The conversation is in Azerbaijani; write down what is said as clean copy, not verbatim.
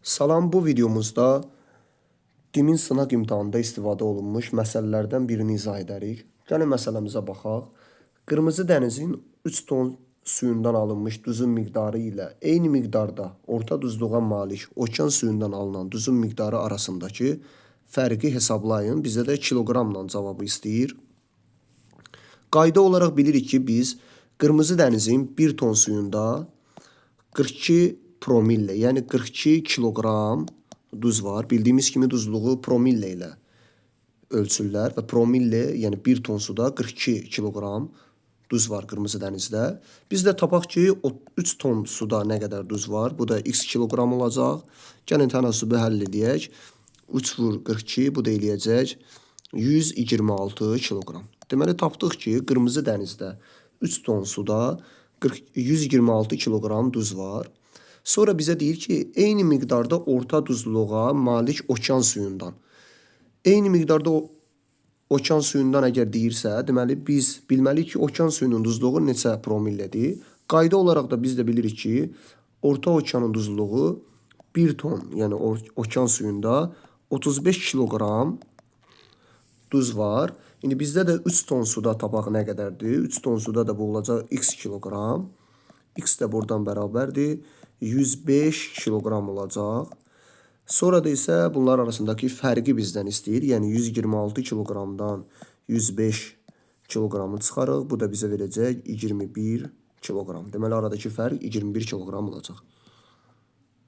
Salam, bu videomuzda dimin sınaq imtahanında istifadə olunmuş məsələlərdən birini izah edərik. Gəlin məsələmizə baxaq. Qırmızı dənizin 3 ton suyundan alınmış duzun miqdarı ilə eyni miqdarda orta duzluğa malik okean suyundan alınan duzun miqdarı arasındakı fərqi hesablayın. Bizdə də kiloqramla cavabı istəyir. Qayda olaraq bilirik ki, biz qırmızı dənizin 1 ton suyunda 42 promillə, yəni 42 kiloqram duz var. Bildiyimiz kimi duzluğu promillə ilə ölçürlər və promillə, yəni 1 ton suda 42 kiloqram duz var qırmızı dənizdə. Biz də tapaq ki, 3 ton suda nə qədər duz var? Bu da x kiloqram olacaq. Gəlin tənasübü həll edək. 3 vur 42, bu da eləyəcək 126 kiloqram. Deməli, tapdıq ki, qırmızı dənizdə 3 ton suda 126 kiloqram duz var. Sonra bizə deyir ki, eyni miqdarda orta duzluğa malik okean suyundan. Eyni miqdarda okean suyundan əgər deyirsə, deməli biz bilməliyik ki, okean suyunun duzluğu neçə promillədir. Qayda olaraq da biz də bilirik ki, orta okeanın duzluğu 1 ton, yəni okean suyunda 35 kiloqram duz var. İndi bizdə də 3 ton suda tapaq nə qədərdir? 3 ton suda da bu olacaq x kiloqram. X də buradan bərabərdir. 105 kiloqram olacaq. Sonra da isə bunlar arasındakı fərqi bizdən istəyir. Yəni 126 kiloqramdan 105 kiloqramı çıxarıq. Bu da bizə verəcək 21 kiloqram. Deməli, aradakı fərq 21 kiloqram olacaq.